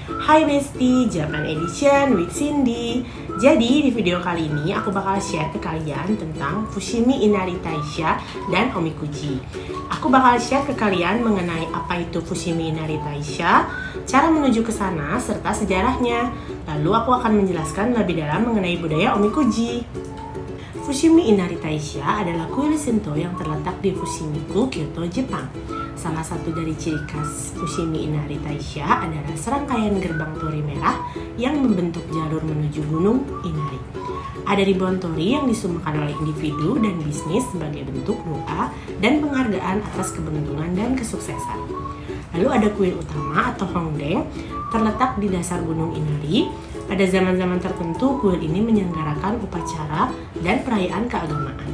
Hai Besti, Japan Edition with Cindy. Jadi di video kali ini aku bakal share ke kalian tentang Fushimi Inari Taisha dan Omikuji. Aku bakal share ke kalian mengenai apa itu Fushimi Inari Taisha, cara menuju ke sana, serta sejarahnya. Lalu aku akan menjelaskan lebih dalam mengenai budaya Omikuji. Fushimi Inari Taisha adalah kuil Shinto yang terletak di Fushimi-ku, Kyoto, Jepang. Salah satu dari ciri khas Fushimi Inari Taisha adalah serangkaian gerbang tori merah yang membentuk jalur menuju Gunung Inari. Ada ribuan tori yang disumbangkan oleh individu dan bisnis sebagai bentuk doa dan penghargaan atas keberuntungan dan kesuksesan. Lalu ada kuil utama atau Hongdeng terletak di dasar Gunung Inari. Pada zaman-zaman tertentu, kuil ini menyelenggarakan upacara dan perayaan keagamaan.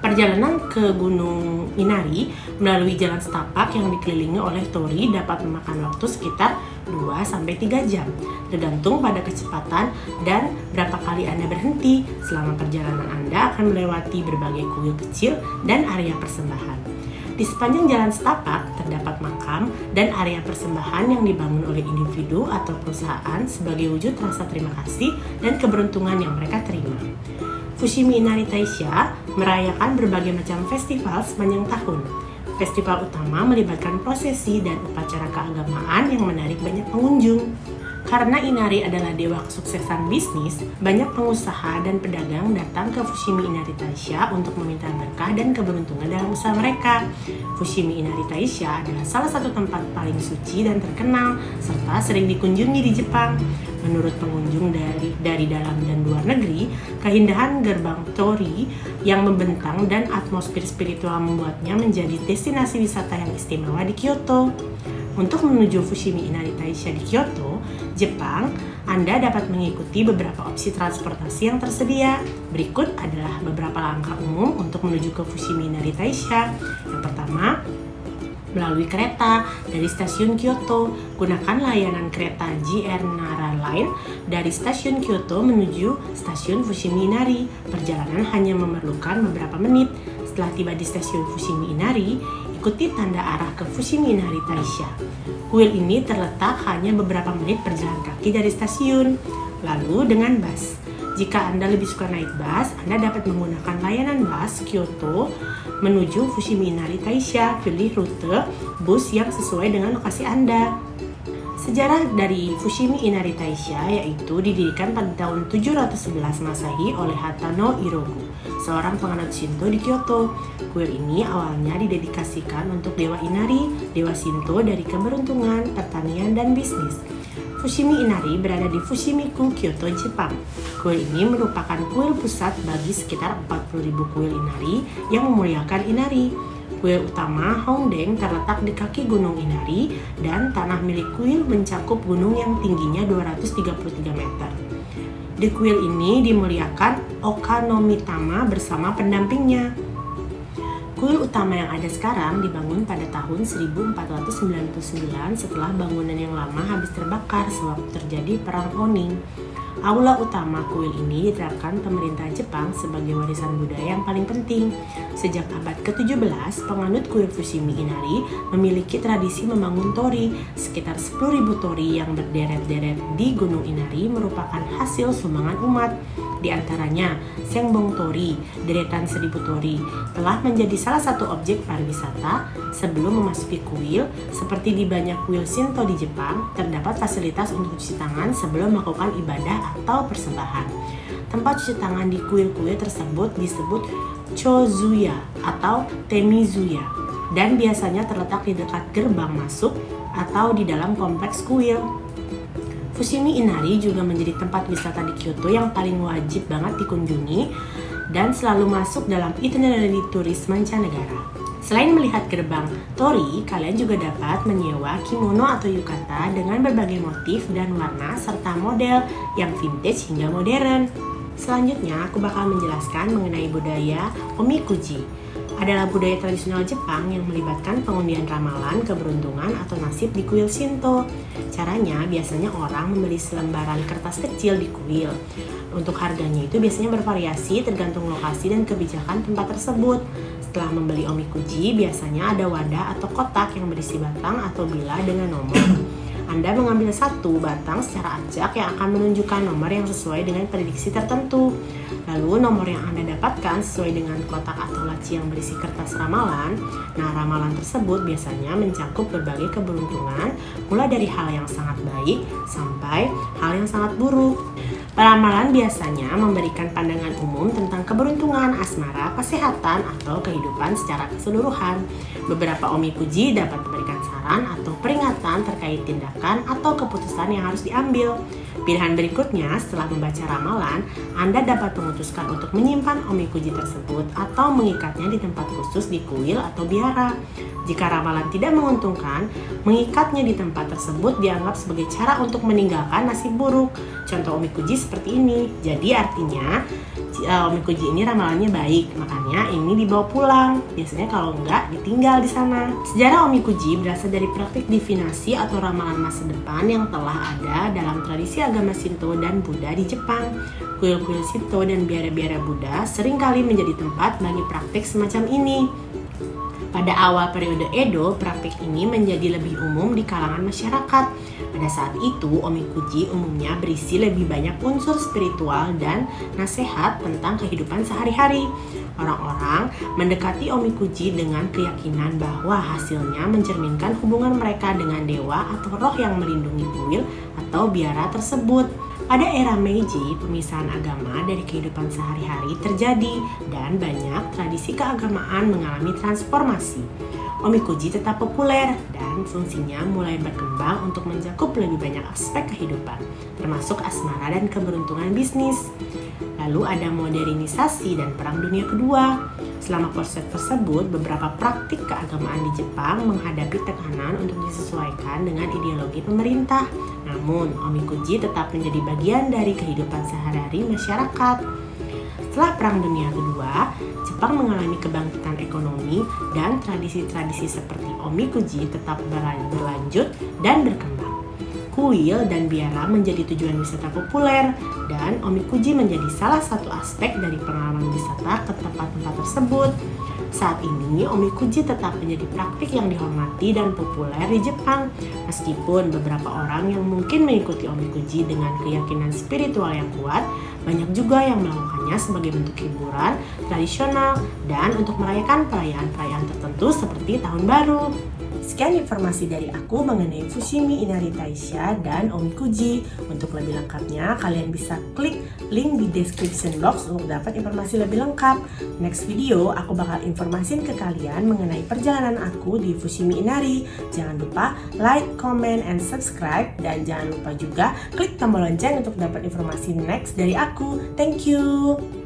Perjalanan ke Gunung Inari melalui jalan setapak yang dikelilingi oleh tori dapat memakan waktu sekitar 2-3 jam, tergantung pada kecepatan dan berapa kali Anda berhenti. Selama perjalanan Anda akan melewati berbagai kuil kecil dan area persembahan. Di sepanjang jalan setapak terdapat makam dan area persembahan yang dibangun oleh individu atau perusahaan sebagai wujud rasa terima kasih dan keberuntungan yang mereka terima. Fushimi Inari Taisha merayakan berbagai macam festival sepanjang tahun. Festival utama melibatkan prosesi dan upacara keagamaan yang menarik banyak pengunjung. Karena Inari adalah dewa kesuksesan bisnis, banyak pengusaha dan pedagang datang ke Fushimi Inari Taisha untuk meminta berkah dan keberuntungan dalam usaha mereka. Fushimi Inari Taisha adalah salah satu tempat paling suci dan terkenal, serta sering dikunjungi di Jepang. Menurut pengunjung dari dalam dan luar negeri, keindahan gerbang tori yang membentang dan atmosfer spiritual membuatnya menjadi destinasi wisata yang istimewa di Kyoto. Untuk menuju Fushimi Inari Taisha di Kyoto, Jepang, Anda dapat mengikuti beberapa opsi transportasi yang tersedia. Berikut adalah beberapa langkah umum untuk menuju ke Fushimi Inari Taisha. Yang pertama, melalui kereta dari stasiun Kyoto. Gunakan layanan kereta JR Nara Line dari stasiun Kyoto menuju stasiun Fushimi Inari. Perjalanan hanya memerlukan beberapa menit. Setelah tiba di stasiun Fushimi Inari, ikuti tanda arah ke Fushimi Inari Taisha. Kuil ini terletak hanya beberapa menit berjalan kaki dari stasiun. Lalu dengan bus. Jika Anda lebih suka naik bus, Anda dapat menggunakan layanan bus Kyoto menuju Fushimi Inari Taisha. Pilih rute bus yang sesuai dengan lokasi Anda. Sejarah dari Fushimi Inari Taisha yaitu didirikan pada tahun 711 Masehi oleh Hatano Irogu, seorang penganut Shinto di Kyoto. Kuil ini awalnya didedikasikan untuk Dewa Inari, Dewa Shinto dari keberuntungan, pertanian, dan bisnis. Fushimi Inari berada di Fushimi-ku, Kyoto, Jepang. Kuil ini merupakan kuil pusat bagi sekitar 40.000 kuil Inari yang memuliakan Inari. Kuil utama Hongdeng terletak di kaki Gunung Inari dan tanah milik kuil mencakup gunung yang tingginya 233 meter. Di kuil ini dimuliakan Okanomitama bersama pendampingnya. Kuil utama yang ada sekarang dibangun pada tahun 1499 setelah bangunan yang lama habis terbakar sewaktu terjadi Perang Onin. Aula utama kuil ini diterapkan pemerintah Jepang sebagai warisan budaya yang paling penting. Sejak abad ke-17, penganut kuil Fushimi Inari memiliki tradisi membangun tori. Sekitar 10.000 tori yang berderet-deret di Gunung Inari merupakan hasil sumbangan umat. Di antaranya, Sengbong Tori, deretan 1000 tori, telah menjadi salah satu objek pariwisata. Sebelum memasuki kuil, seperti di banyak kuil Shinto di Jepang, terdapat fasilitas untuk cuci tangan sebelum melakukan ibadah atau persembahan. Tempat cuci tangan di kuil-kuil tersebut disebut Chozuya atau Temizuya dan biasanya terletak di dekat gerbang masuk atau di dalam kompleks kuil. Fushimi Inari juga menjadi tempat wisata di Kyoto yang paling wajib banget dikunjungi dan selalu masuk dalam itinerary turis mancanegara. Selain melihat gerbang tori, kalian juga dapat menyewa kimono atau yukata dengan berbagai motif dan warna serta model yang vintage hingga modern. Selanjutnya, aku bakal menjelaskan mengenai budaya Omikuji. Adalah budaya tradisional Jepang yang melibatkan pengundian ramalan, keberuntungan, atau nasib di kuil Shinto. Caranya, biasanya orang membeli selembaran kertas kecil di kuil. Untuk harganya itu biasanya bervariasi tergantung lokasi dan kebijakan tempat tersebut. Setelah membeli omikuji, biasanya ada wadah atau kotak yang berisi batang atau bila dengan nomor. Anda mengambil satu batang secara acak yang akan menunjukkan nomor yang sesuai dengan prediksi tertentu. Lalu nomor yang Anda dapatkan sesuai dengan kotak atau laci yang berisi kertas ramalan. Nah, ramalan tersebut biasanya mencakup berbagai keberuntungan, mulai dari hal yang sangat baik sampai hal yang sangat buruk. Ramalan biasanya memberikan pandangan umum tentang keberuntungan, asmara, kesehatan, atau kehidupan secara keseluruhan. Beberapa omikuji dapat memberikan saran atau peringatan terkait tindakan atau keputusan yang harus diambil. Pilihan berikutnya, setelah membaca ramalan, Anda dapat memutuskan untuk menyimpan omikuji tersebut atau mengikatnya di tempat khusus di kuil atau biara. Jika ramalan tidak menguntungkan, mengikatnya di tempat tersebut dianggap sebagai cara untuk meninggalkan nasib buruk. Contoh omikuji seperti ini. Jadi artinya omikuji ini ramalannya baik, makanya ini dibawa pulang. Biasanya kalau enggak, ditinggal di sana. Sejarah omikuji berasal dari praktik divinasi atau ramalan masa depan yang telah ada dalam tradisi agama Shinto dan Buddha di Jepang. Kuil-kuil Shinto dan biara-biara Buddha seringkali menjadi tempat bagi praktik semacam ini. Pada awal periode Edo, praktik ini menjadi lebih umum di kalangan masyarakat. Pada saat itu, omikuji umumnya berisi lebih banyak unsur spiritual dan nasihat tentang kehidupan sehari-hari. Orang-orang mendekati omikuji dengan keyakinan bahwa hasilnya mencerminkan hubungan mereka dengan dewa atau roh yang melindungi kuil atau biara tersebut. Pada era Meiji, pemisahan agama dari kehidupan sehari-hari terjadi dan banyak tradisi keagamaan mengalami transformasi. Omikuji tetap populer dan fungsinya mulai berkembang untuk mencakup lebih banyak aspek kehidupan, termasuk asmara dan keberuntungan bisnis. Lalu ada modernisasi dan Perang Dunia Kedua. Selama proses tersebut, beberapa praktik keagamaan di Jepang menghadapi tekanan untuk disesuaikan dengan ideologi pemerintah. Namun, omikuji tetap menjadi bagian dari kehidupan sehari-hari masyarakat. Setelah Perang Dunia Kedua, Jepang mengalami kebangkitan ekonomi dan tradisi-tradisi seperti omikuji tetap berlanjut dan berkembang. Kuil dan biara menjadi tujuan wisata populer dan omikuji menjadi salah satu aspek dari pengalaman wisata ke tempat-tempat tersebut. Saat ini, omikuji tetap menjadi praktik yang dihormati dan populer di Jepang. Meskipun beberapa orang yang mungkin mengikuti omikuji dengan keyakinan spiritual yang kuat, banyak juga yang melakukannya sebagai bentuk hiburan tradisional dan untuk merayakan perayaan-perayaan tertentu seperti Tahun Baru. Sekian informasi dari aku mengenai Fushimi Inari Taisha dan omikuji. Untuk lebih lengkapnya, kalian bisa klik link di description box untuk dapat informasi lebih lengkap. Next video, aku bakal informasin ke kalian mengenai perjalanan aku di Fushimi Inari. Jangan lupa like, comment, and subscribe. Dan jangan lupa juga klik tombol lonceng untuk dapat informasi next dari aku. Thank you!